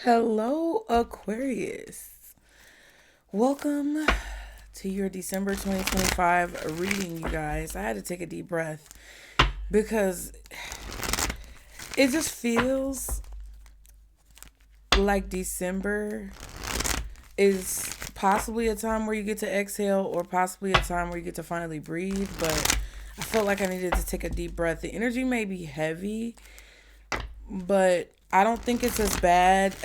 Hello, Aquarius. Welcome to your December 2025 reading, you guys. I had to take a deep breath because it just feels like December is possibly a time where you get to exhale or possibly a time where you get to finally breathe. But I felt like I needed to take a deep breath. The energy may be heavy, but I don't think it's as bad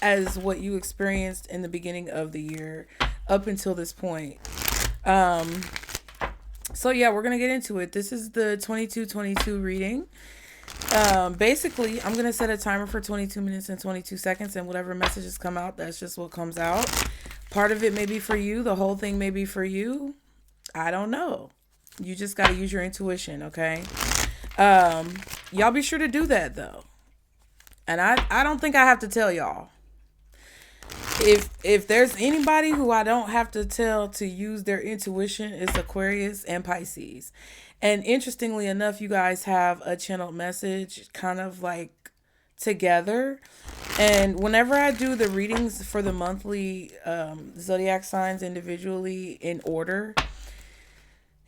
as what you experienced in the beginning of the year up until this point. Um, so yeah, we're gonna get into it. This is the 2222 reading. Basically, I'm gonna set a timer for 22 minutes and 22 seconds, and whatever messages come out, that's just what comes out. Part of it may be for you, the whole thing may be for you. I don't know. You just gotta use your intuition, okay? Y'all be sure to do that though. And I don't think I have to tell y'all. If there's anybody who I don't have to tell to use their intuition, it's Aquarius and Pisces. And interestingly enough, you guys have a channeled message kind of like together. And whenever I do the readings for the monthly zodiac signs individually in order,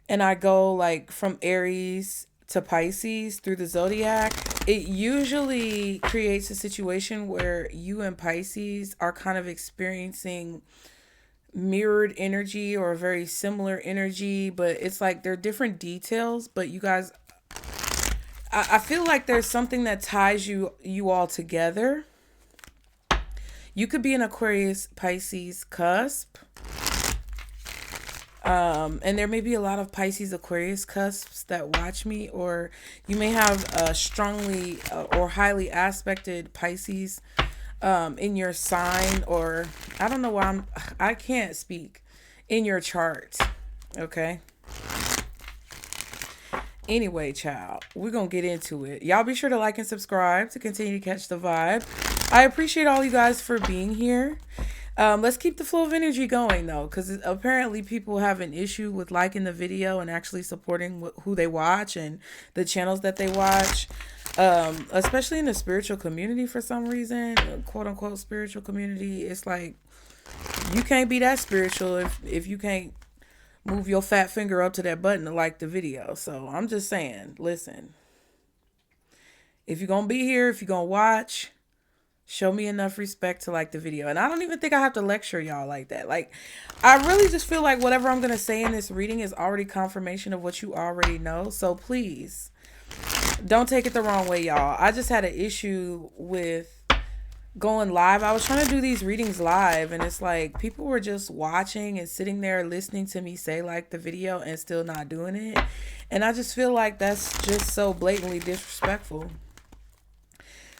and I go like from Aries to Pisces through the zodiac, it usually creates a situation where you and Pisces are kind of experiencing mirrored energy or a very similar energy, but it's like they're different details. But you guys, I feel like there's something that ties you all together. You could be an Aquarius Pisces cusp. And there may be a lot of Pisces Aquarius cusps that watch me, or you may have a strongly or highly aspected Pisces in your sign, or I don't know why I can't speak, in your chart. Okay. Anyway, child, we're going to get into it. Y'all be sure to like and subscribe to continue to catch the vibe. I appreciate all you guys for being here. Let's keep the flow of energy going though, because apparently people have an issue with liking the video and actually supporting who they watch and the channels that they watch, especially in the spiritual community for some reason, quote unquote spiritual community. It's like you can't be that spiritual if you can't move your fat finger up to that button to like the video. So I'm just saying, listen, if you're going to be here, if you're going to watch, show me enough respect to like the video. And I don't even think I have to lecture y'all like that. Like, I really just feel like whatever I'm going to say in this reading is already confirmation of what you already know. So please don't take it the wrong way, y'all. I just had an issue with going live. I was trying to do these readings live, and it's like people were just watching and sitting there listening to me say like the video and still not doing it. And I just feel like that's just so blatantly disrespectful.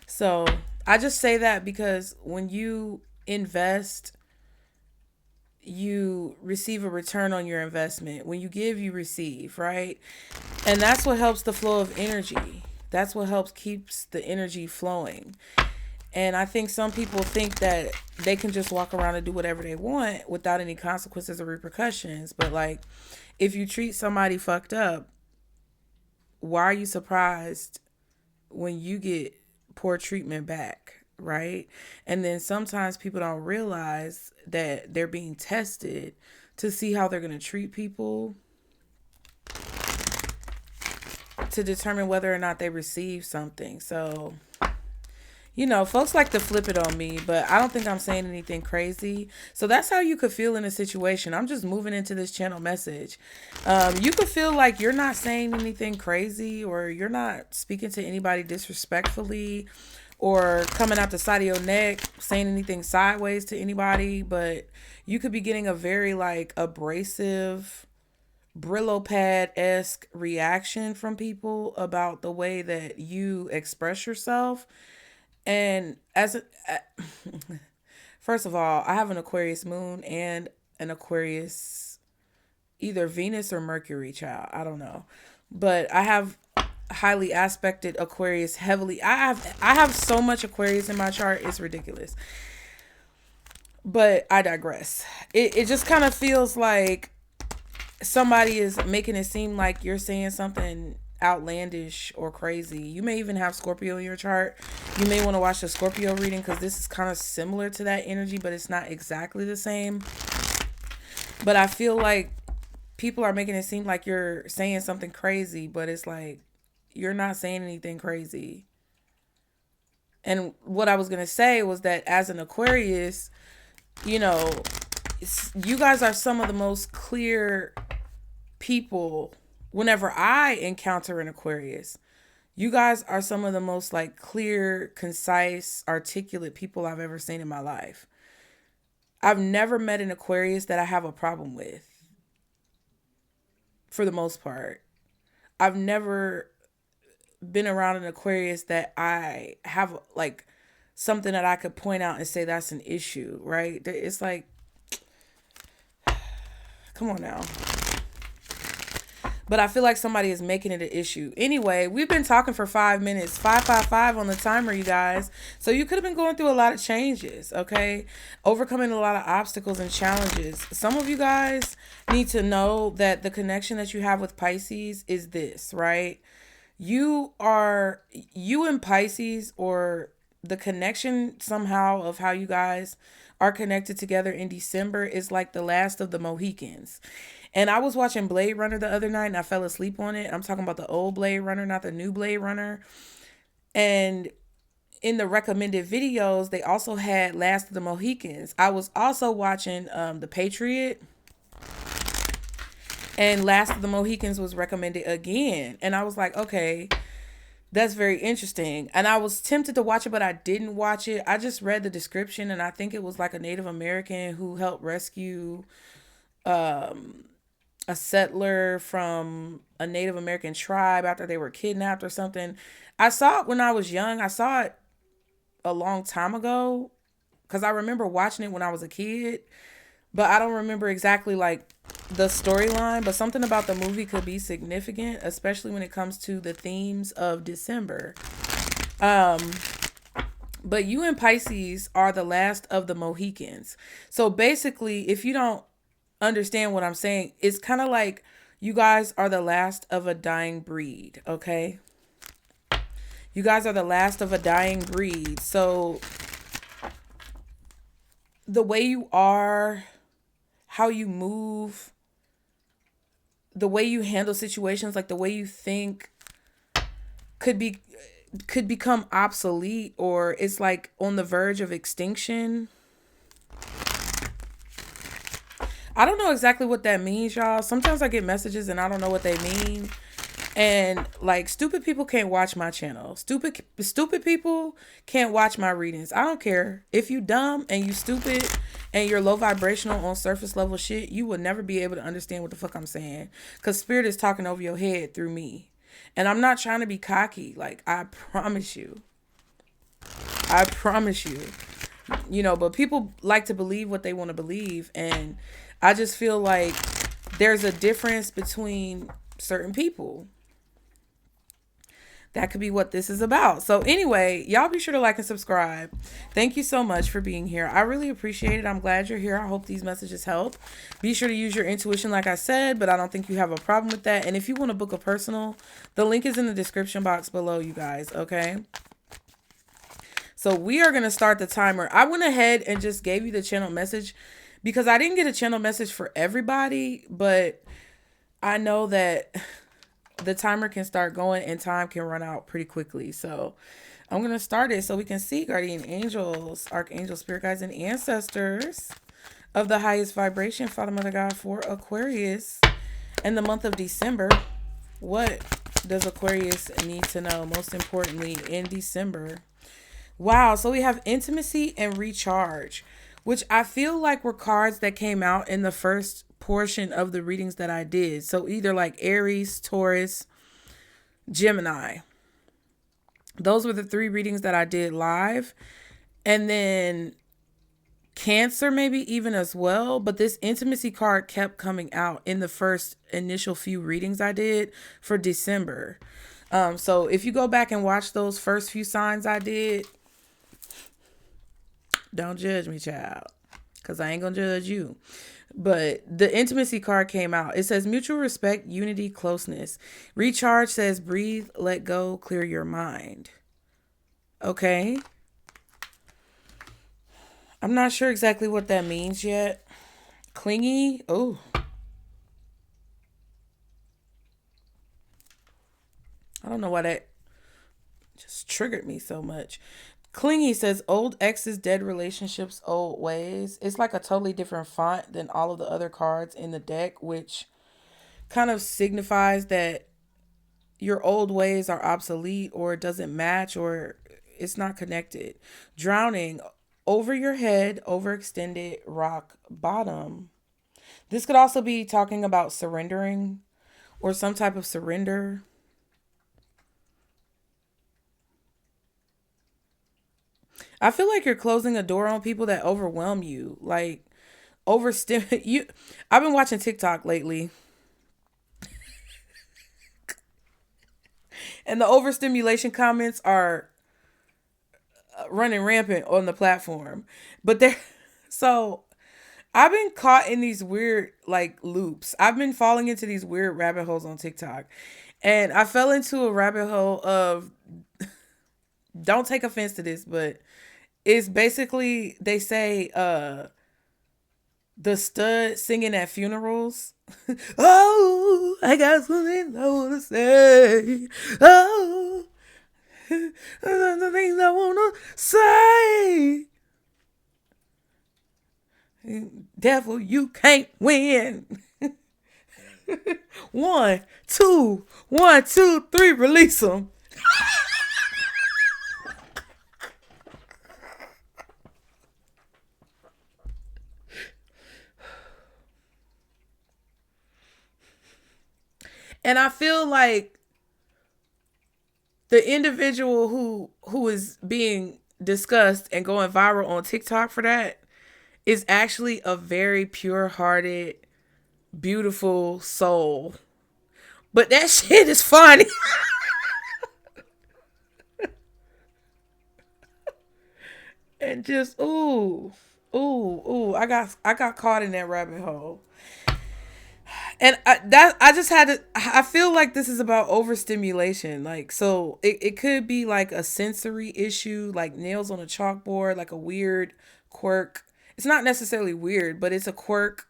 So I just say that because when you invest, you receive a return on your investment. When you give, you receive, right? And that's what helps the flow of energy. That's what helps keeps the energy flowing. And I think some people think that they can just walk around and do whatever they want without any consequences or repercussions. But like, if you treat somebody fucked up, why are you surprised when you get poor treatment back, right? And then sometimes people don't realize that they're being tested to see how they're going to treat people, to determine whether or not they receive something. So, you know, folks like to flip it on me, but I don't think I'm saying anything crazy. So that's how you could feel in a situation. I'm just moving into this channel message. You could feel like you're not saying anything crazy, or you're not speaking to anybody disrespectfully, or coming out the side of your neck saying anything sideways to anybody, but you could be getting a very like abrasive Brillo pad-esque reaction from people about the way that you express yourself. And first of all, I have an Aquarius moon and an Aquarius, either Venus or Mercury, child. I don't know. But I have highly aspected Aquarius heavily. I have so much Aquarius in my chart, it's ridiculous. But I digress. It just kind of feels like somebody is making it seem like you're saying something outlandish or crazy. You may even have Scorpio in your chart. You may want to watch the Scorpio reading because this is kind of similar to that energy, but it's not exactly the same. But I feel like people are making it seem like you're saying something crazy, but it's like you're not saying anything crazy. And what I was going to say was that as an Aquarius, you know, you guys are some of the most clear people. Whenever I encounter an Aquarius, you guys are some of the most like clear, concise, articulate people I've ever seen in my life. I've never met an Aquarius that I have a problem with, for the most part. I've never been around an Aquarius that I have like something that I could point out and say that's an issue, right? It's like, come on now. But I feel like somebody is making it an issue. Anyway, we've been talking for 5 minutes. 555 on the timer, you guys. So you could have been going through a lot of changes, okay? Overcoming a lot of obstacles and challenges. Some of you guys need to know that the connection that you have with Pisces is this, right? You and Pisces, or the connection somehow of how you guys are connected together in December is like the last of the Mohicans. And I was watching Blade Runner the other night and I fell asleep on it. I'm talking about the old Blade Runner, not the new Blade Runner. And in the recommended videos, they also had Last of the Mohicans. I was also watching The Patriot. And Last of the Mohicans was recommended again. And I was like, okay, that's very interesting. And I was tempted to watch it, but I didn't watch it. I just read the description and I think it was like a Native American who helped rescue a settler from a Native American tribe after they were kidnapped or something. I saw it when I was young. I saw it a long time ago because I remember watching it when I was a kid, but I don't remember exactly like the storyline. But something about the movie could be significant, especially when it comes to the themes of December. But you and Pisces are the last of the Mohicans. So basically, if you don't understand what I'm saying, it's kind of like you guys are the last of a dying breed, okay? You guys are the last of a dying breed. So the way you are, how you move, the way you handle situations, like the way you think could become obsolete, or it's like on the verge of extinction. I don't know exactly what that means, y'all. Sometimes I get messages and I don't know what they mean. And like, stupid people can't watch my channel. Stupid people can't watch my readings. I don't care. If you dumb and you stupid and you're low vibrational on surface level shit, you will never be able to understand what the fuck I'm saying. Because spirit is talking over your head through me. And I'm not trying to be cocky. Like, I promise you. I promise you. You know, but people like to believe what they want to believe. And I just feel like there's a difference between certain people. That could be what this is about. So anyway, y'all be sure to like and subscribe. Thank you so much for being here. I really appreciate it. I'm glad you're here. I hope these messages help. Be sure to use your intuition like I said, but I don't think you have a problem with that. And if you want to book a personal, the link is in the description box below, you guys, okay? So we are going to start the timer. I went ahead and just gave you the channel message because I didn't get a channel message for everybody, but I know that the timer can start going and time can run out pretty quickly. So I'm going to start it so we can see guardian angels, archangels, spirit guides, and ancestors of the highest vibration, Father, Mother, God, for Aquarius in the month of December. What does Aquarius need to know, most importantly, in December? Wow, so we have intimacy and recharge, which I feel like were cards that came out in the first portion of the readings that I did. So either like Aries, Taurus, Gemini. Those were the 3 readings that I did live. And then Cancer maybe even as well. But this intimacy card kept coming out in the first initial few readings I did for December. So if you go back and watch those first few signs I did, don't judge me, child. because I ain't gonna judge you. But the intimacy card came out. It says mutual respect, unity, closeness. Recharge says breathe, let go, clear your mind. Okay. I'm not sure exactly what that means yet. Clingy. Oh. I don't know why that just triggered me so much. Clingy says old exes, dead relationships, old ways. It's like a totally different font than all of the other cards in the deck, which kind of signifies that your old ways are obsolete or it doesn't match or it's not connected. Drowning, over your head, overextended, rock bottom. This could also be talking about surrendering or some type of surrender. I feel like you're closing a door on people that overwhelm you. Like overstimulate you. I've been watching TikTok lately. And the overstimulation comments are running rampant on the platform. But they're so I've been caught in these weird like loops. I've been falling into these weird rabbit holes on TikTok. And I fell into a rabbit hole of don't take offense to this, but it's basically they say the stud singing at funerals. Oh, I got something I wanna say. Oh, the things I wanna say. Devil, you can't win. 1, 2, 1, 2, 3, release them. And I feel like the individual who is being discussed and going viral on TikTok for that is actually a very pure-hearted, beautiful soul. But that shit is funny. And just I got caught in that rabbit hole. And I feel like this is about overstimulation. Like, so it could be like a sensory issue, like nails on a chalkboard, like a weird quirk. It's not necessarily weird, but it's a quirk.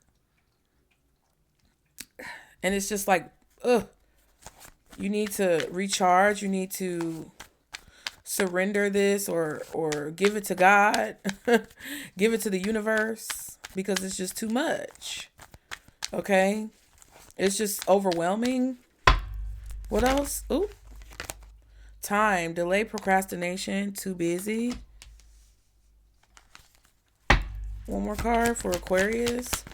And it's just like, ugh. You need to recharge. You need to surrender this or give it to God. Give it to the universe because it's just too much. Okay? It's just overwhelming. What else? Ooh. Time, delay, procrastination, too busy. One more card for Aquarius.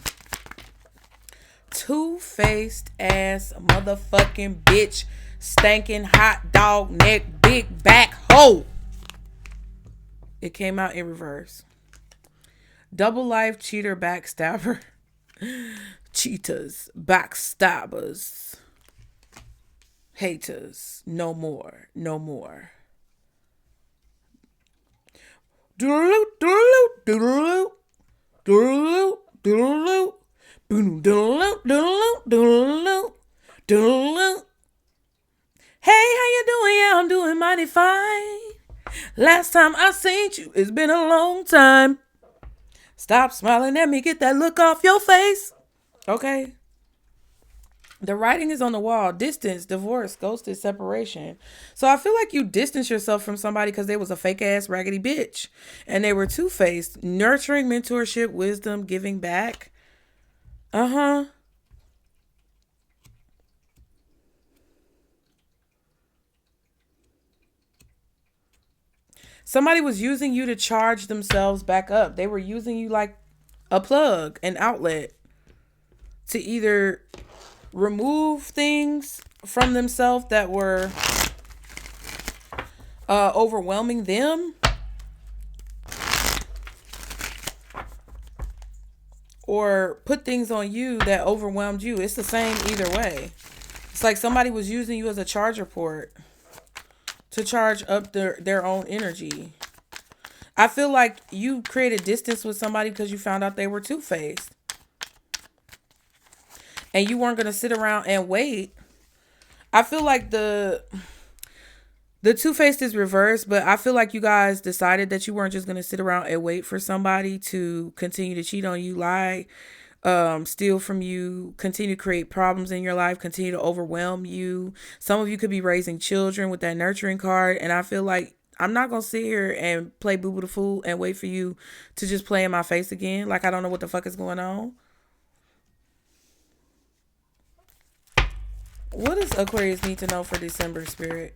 Two-faced ass motherfucking bitch, stankin' hot dog neck, big back hoe. It came out in reverse. Double life, cheater, backstabber. Cheaters, backstabbers, haters, no more, no more. Doodaloo, doodaloo, doodaloo, doodaloo, doodaloo, doodaloo, doodaloo, doodaloo, doodaloo. Hey, how you doing? Yeah, I'm doing mighty fine. Last time I seen you, it's been a long time. Stop smiling at me, get that look off your face. Okay. The writing is on the wall. Distance, divorce, ghosted, separation. So I feel like you distance yourself from somebody because they was a fake ass raggedy bitch. And they were two-faced. Nurturing, mentorship, wisdom, giving back. Uh-huh. Somebody was using you to charge themselves back up. They were using you like a plug, an outlet. To either remove things from themselves that were overwhelming them, or put things on you that overwhelmed you. It's the same either way. It's like somebody was using you as a charger port to charge up their own energy. I feel like you created distance with somebody because you found out they were two-faced. And you weren't going to sit around and wait. I feel like the two-faced is reversed, but I feel like you guys decided that you weren't just going to sit around and wait for somebody to continue to cheat on you, lie, steal from you, continue to create problems in your life, continue to overwhelm you. Some of you could be raising children with that nurturing card. And I feel like I'm not going to sit here and play boo boo the fool and wait for you to just play in my face again. Like I don't know what the fuck is going on. What does Aquarius need to know for December, Spirit?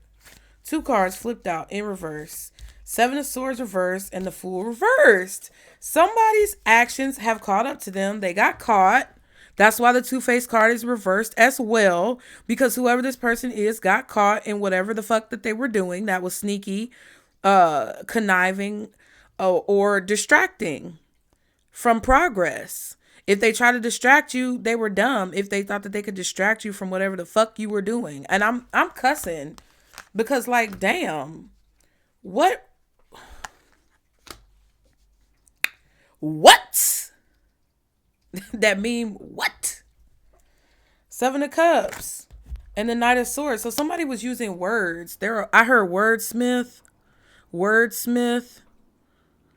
2 cards flipped out in reverse. 7 of Swords reversed and the Fool reversed. Somebody's actions have caught up to them. They got caught. That's why the Two-Faced card is reversed as well. Because whoever this person is got caught in whatever the fuck that they were doing. That was sneaky, conniving, or distracting from progress. If they try to distract you, they were dumb if they thought that they could distract you from whatever the fuck you were doing. And I'm cussing because like, damn, what that mean what? 7 of Cups and the Knight of Swords. So somebody was using words. I heard wordsmith.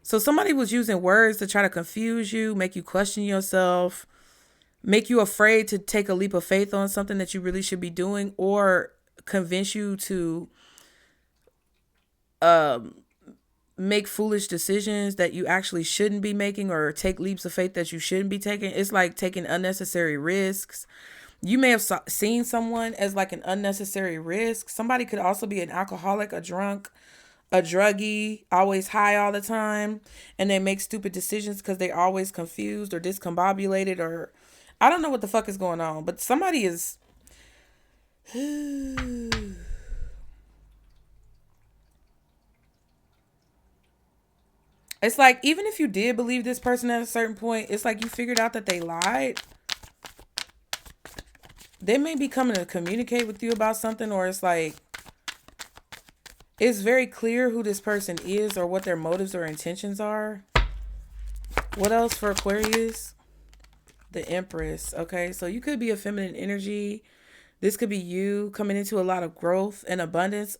So somebody was using words to try to confuse you, make you question yourself, make you afraid to take a leap of faith on something that you really should be doing, or convince you to make foolish decisions that you actually shouldn't be making, or take leaps of faith that you shouldn't be taking. It's like taking unnecessary risks. You may have seen someone as like an unnecessary risk. Somebody could also be an alcoholic, a drunk, a druggie, always high all the time, and they make stupid decisions because they're always confused or discombobulated, or I don't know what the fuck is going on, but somebody is it's like, even if you did believe this person at a certain point, it's like you figured out that they lied. They may be coming to communicate with you about something, or it's like it's very clear who this person is or what their motives or intentions are. What else for Aquarius? The Empress. Okay, so you could be a feminine energy. This could be you coming into a lot of growth and abundance.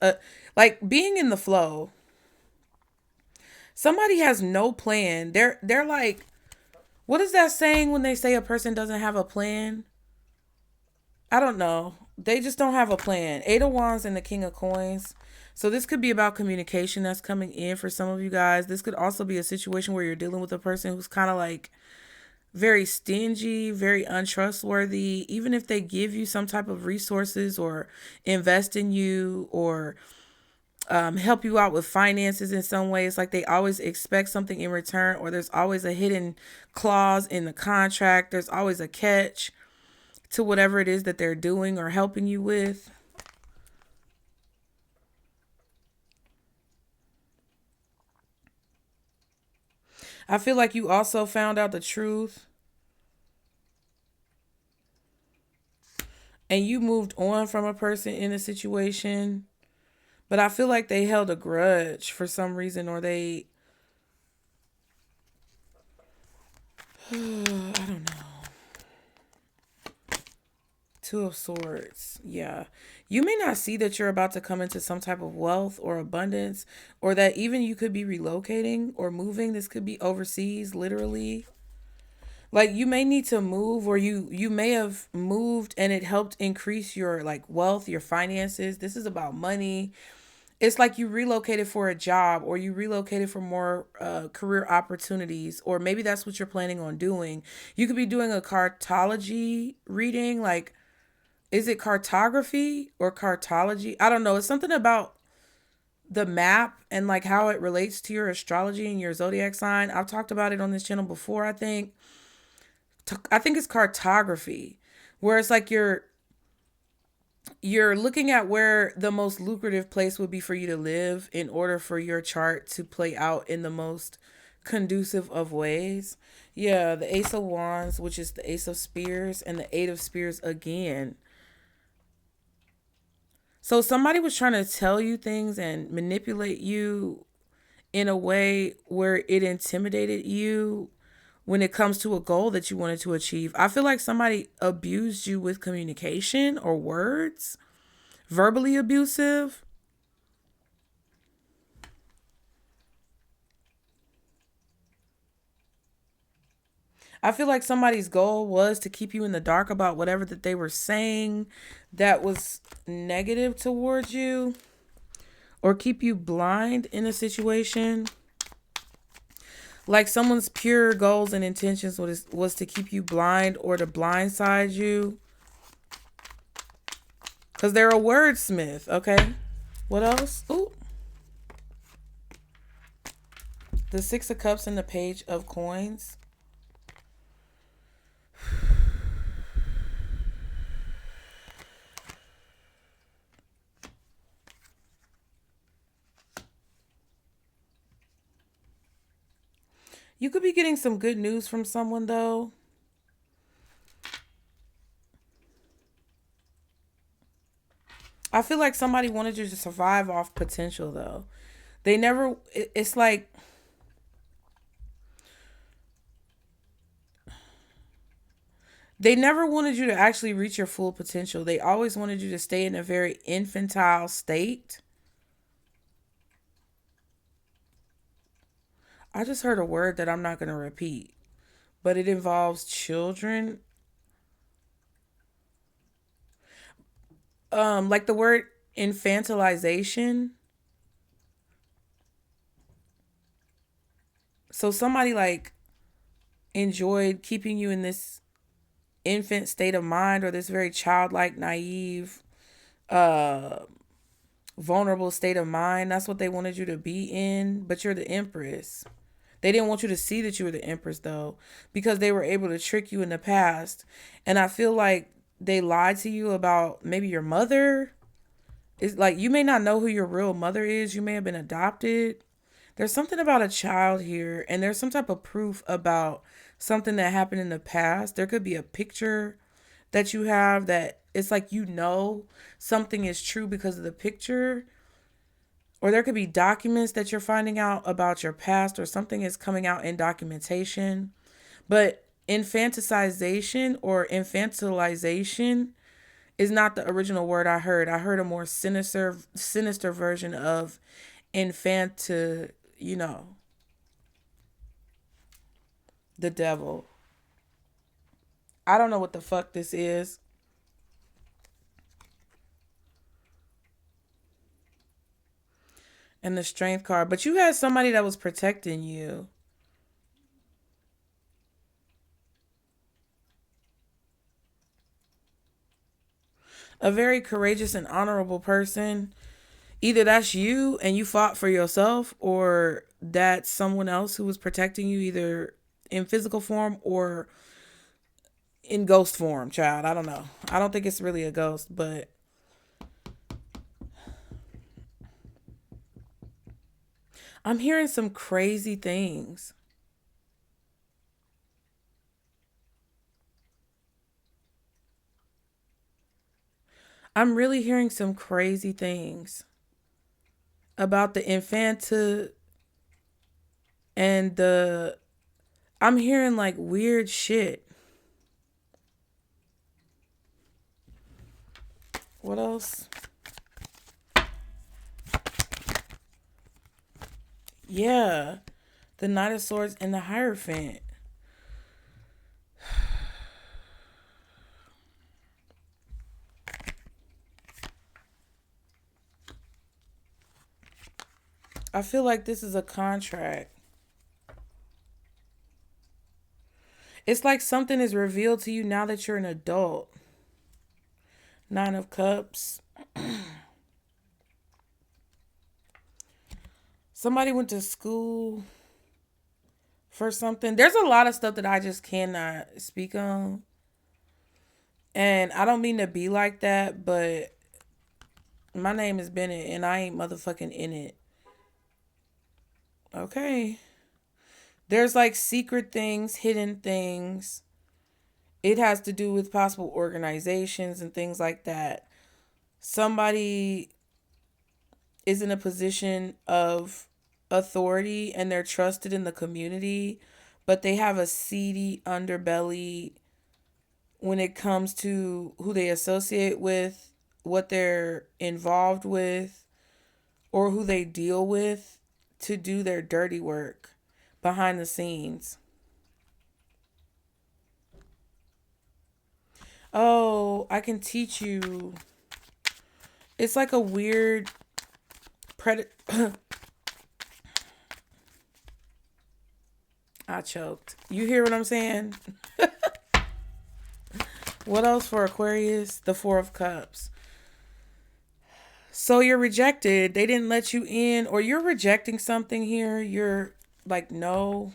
Like being in the flow. Somebody has no plan. They're like, what is that saying when they say a person doesn't have a plan? I don't know. They just don't have a plan. 8 of Wands and the King of Coins. So this could be about communication that's coming in for some of you guys. This could also be a situation where you're dealing with a person who's kind of like very stingy, very untrustworthy. Even if they give you some type of resources or invest in you or help you out with finances in some ways, like they always expect something in return, or there's always a hidden clause in the contract. There's always a catch to whatever it is that they're doing or helping you with. I feel like you also found out the truth and you moved on from a person in a situation, but I feel like they held a grudge for some reason, or they, I don't know. 2 of Swords. Yeah. You may not see that you're about to come into some type of wealth or abundance, or that even you could be relocating or moving. This could be overseas, literally. Like you may need to move, or you may have moved and it helped increase your like wealth, your finances. This is about money. It's like you relocated for a job, or you relocated for more career opportunities, or maybe that's what you're planning on doing. You could be doing a cartology reading, like, is it cartography or cartology? I don't know. It's something about the map and like how it relates to your astrology and your zodiac sign. I've talked about it on this channel before, I think. I think it's cartography, where it's like you're looking at where the most lucrative place would be for you to live in order for your chart to play out in the most conducive of ways. Yeah, the Ace of Wands, which is the Ace of Spears, and the 8 of Spears again. So somebody was trying to tell you things and manipulate you in a way where it intimidated you when it comes to a goal that you wanted to achieve. I feel like somebody abused you with communication or words, verbally abusive. I feel like somebody's goal was to keep you in the dark about whatever that they were saying that was negative towards you, or keep you blind in a situation. Like someone's pure goals and intentions was to keep you blind or to blindside you. Because they're a wordsmith, okay? What else? Ooh. The Six of Cups and the Page of Coins. You could be getting some good news from someone, though. I feel like somebody wanted you to survive off potential, though. They never, it's like, they never wanted you to actually reach your full potential. They always wanted you to stay in a very infantile state. I just heard a word that I'm not going to repeat, but it involves children. Like the word infantilization. So somebody like enjoyed keeping you in this infant state of mind, or this very childlike, naive, vulnerable state of mind. That's what they wanted you to be in, but you're the Empress. They didn't want you to see that you were the Empress, though, because they were able to trick you in the past. And I feel like they lied to you about maybe your mother. It's like you may not know who your real mother is. You may have been adopted. There's something about a child here, and there's some type of proof about something that happened in the past. There could be a picture that you have that it's like you know something is true because of the picture. Or there could be documents that you're finding out about your past, or something is coming out in documentation. But infanticization or infantilization is not the original word I heard. I heard a more sinister version of the devil. I don't know what the fuck this is. And the Strength card. But you had somebody that was protecting you. A very courageous and honorable person. Either that's you and you fought for yourself, or that's someone else who was protecting you, either in physical form or in ghost form, child. I don't know. I don't think it's really a ghost, but I'm hearing some crazy things. I'm really hearing some crazy things about the infanta and I'm hearing like weird shit. What else? Yeah. The Knight of Swords and the Hierophant. I feel like this is a contract. It's like something is revealed to you now that you're an adult. Nine of Cups. Somebody went to school for something. There's a lot of stuff that I just cannot speak on. And I don't mean to be like that, but my name is Bennett and I ain't motherfucking in it. Okay. There's like secret things, hidden things. It has to do with possible organizations and things like that. Somebody is in a position of authority and they're trusted in the community, but they have a seedy underbelly when it comes to who they associate with, what they're involved with, or who they deal with to do their dirty work behind the scenes. Oh, I can teach you. It's like a weird I choked. You hear what I'm saying? What else for Aquarius? The Four of Cups. So you're rejected. They didn't let you in, or you're rejecting something here. You're like, no.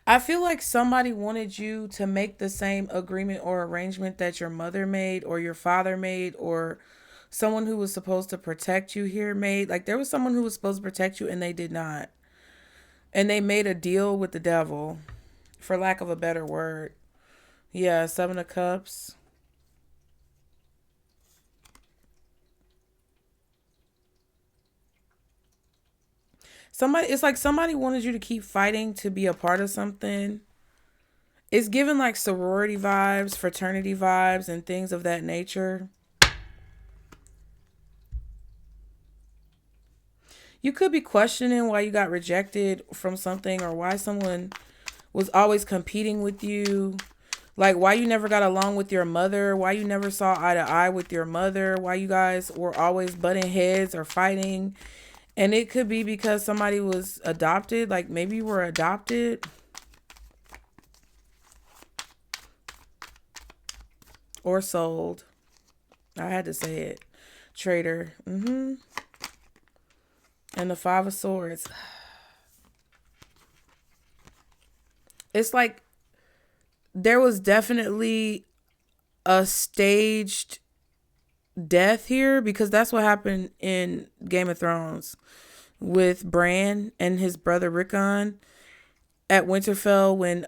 I feel like somebody wanted you to make the same agreement or arrangement that your mother made or your father made or someone who was supposed to protect you here made. Like there was someone who was supposed to protect you and they did not. And they made a deal with the devil, for lack of a better word. Yeah, Seven of Cups. It's like somebody wanted you to keep fighting to be a part of something. It's given like sorority vibes, fraternity vibes, and things of that nature. You could be questioning why you got rejected from something or why someone was always competing with you. Like why you never got along with your mother, why you never saw eye to eye with your mother, why you guys were always butting heads or fighting. And it could be because somebody was adopted, like maybe you were adopted. Or sold. I had to say it. Trader. And the Five of Swords. It's like there was definitely a staged death here, because that's what happened in Game of Thrones with Bran and his brother Rickon at Winterfell when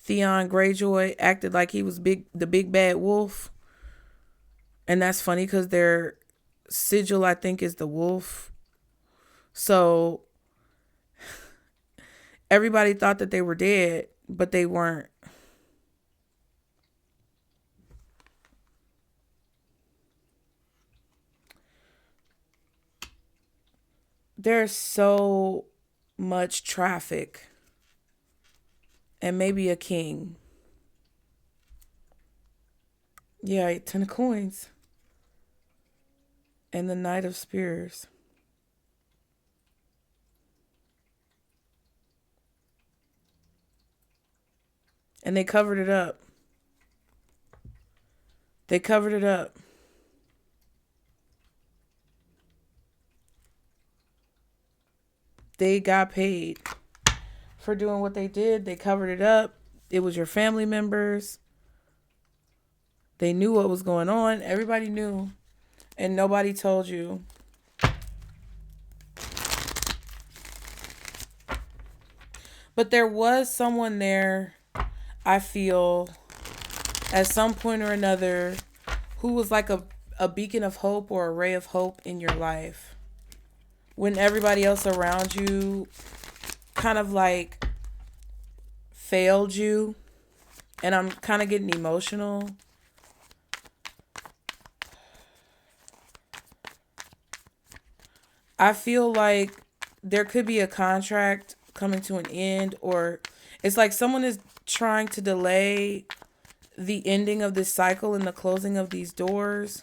Theon Greyjoy acted like he was the big bad wolf. And that's funny because their sigil, I think, is the wolf. So everybody thought that they were dead, but they weren't. There's so much traffic. And maybe a king. Yeah, 10 of coins. And the Knight of Spears. And they covered it up. They covered it up. They got paid for doing what they did. They covered it up. It was your family members. They knew what was going on. Everybody knew. And nobody told you. But there was someone there, I feel, at some point or another, who was like a beacon of hope or a ray of hope in your life. When everybody else around you kind of like failed you. And I'm kind of getting emotional. I feel like there could be a contract coming to an end, or it's like someone is trying to delay the ending of this cycle and the closing of these doors.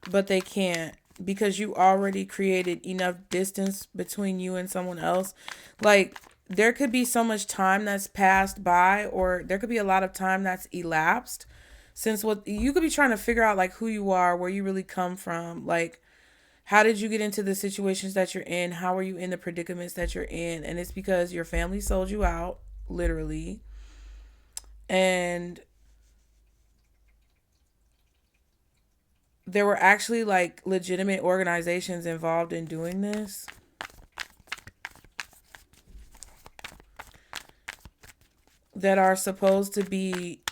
But they can't, because you already created enough distance between you and someone else. Like there could be so much time that's passed by, or there could be a lot of time that's elapsed since what you could be trying to figure out, like who you are, where you really come from, like how did you get into the situations that you're in, how are you in the predicaments that you're in. And it's because your family sold you out, literally. And there were actually like legitimate organizations involved in doing this. That are supposed to be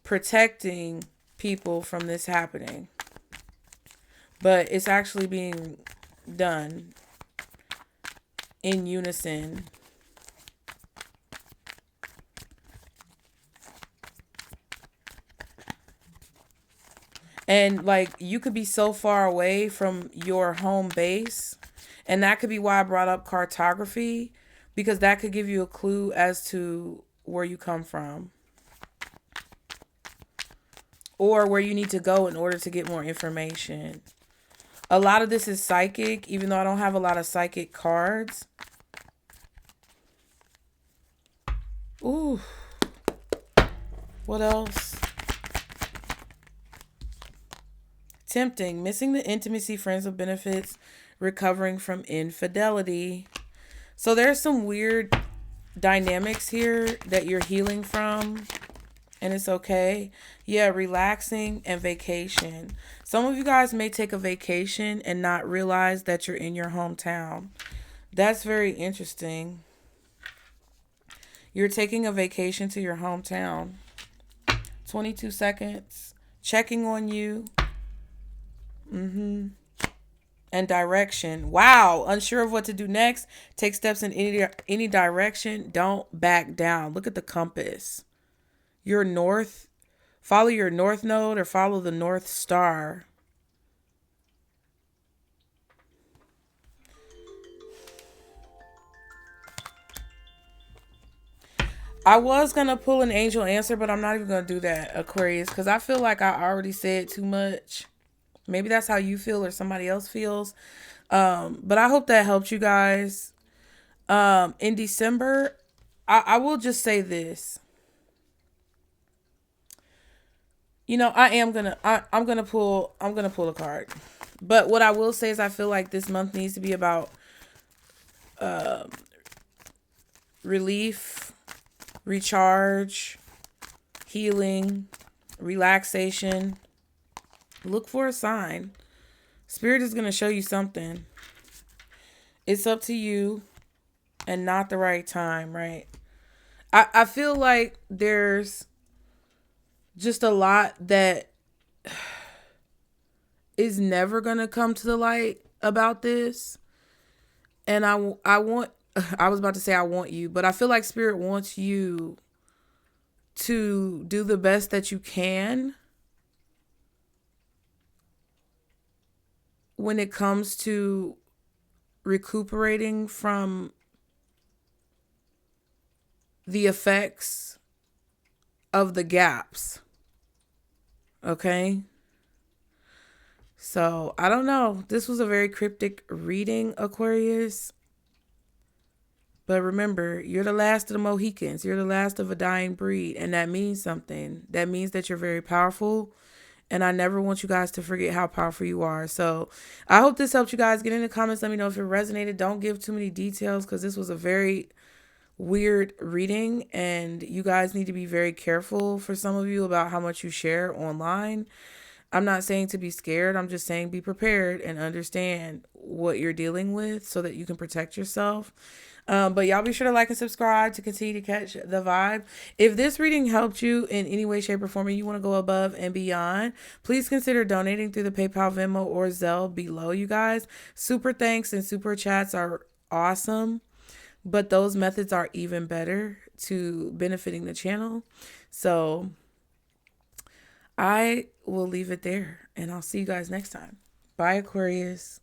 protecting people from this happening. But it's actually being done in unison. And like, you could be so far away from your home base. And that could be why I brought up cartography, because that could give you a clue as to where you come from or where you need to go in order to get more information. A lot of this is psychic, even though I don't have a lot of psychic cards. Ooh. What else? Tempting, missing the intimacy, friends with benefits, recovering from infidelity. So there's some weird dynamics here that you're healing from, and it's okay. Yeah, relaxing and vacation. Some of you guys may take a vacation and not realize that you're in your hometown. That's very interesting. You're taking a vacation to your hometown. 22 seconds. Checking on you. And direction. Wow. Unsure of what to do next. Take steps in any direction. Don't back down. Look at the compass. Your north. Follow your north node or follow the North Star. I was going to pull an angel answer, but I'm not even going to do that, Aquarius, because I feel like I already said too much. Maybe that's how you feel or somebody else feels. But I hope that helped you guys. In December, I will just say this. You know, I'm gonna pull a card. But what I will say is I feel like this month needs to be about relief, recharge, healing, relaxation. Look for a sign. Spirit is going to show you something. It's up to you and not the right time, right? I feel like there's just a lot that is never going to come to the light about this. And I want, I was about to say I want you, but I feel like Spirit wants you to do the best that you can when it comes to recuperating from the effects of the gaps. Okay? So, I don't know. This was a very cryptic reading, Aquarius. But remember, you're the last of the Mohicans. You're the last of a dying breed. And that means something. That means that you're very powerful. And I never want you guys to forget how powerful you are. So I hope this helped you guys. Get in the comments. Let me know if it resonated. Don't give too many details because this was a very weird reading. And you guys need to be very careful, for some of you, about how much you share online. I'm not saying to be scared. I'm just saying be prepared and understand what you're dealing with so that you can protect yourself. But y'all be sure to like and subscribe to continue to catch the vibe. If this reading helped you in any way, shape, or form, and you want to go above and beyond, please consider donating through the PayPal, Venmo, or Zelle below, you guys. Super thanks and super chats are awesome, but those methods are even better to benefiting the channel. So I will leave it there, and I'll see you guys next time. Bye, Aquarius.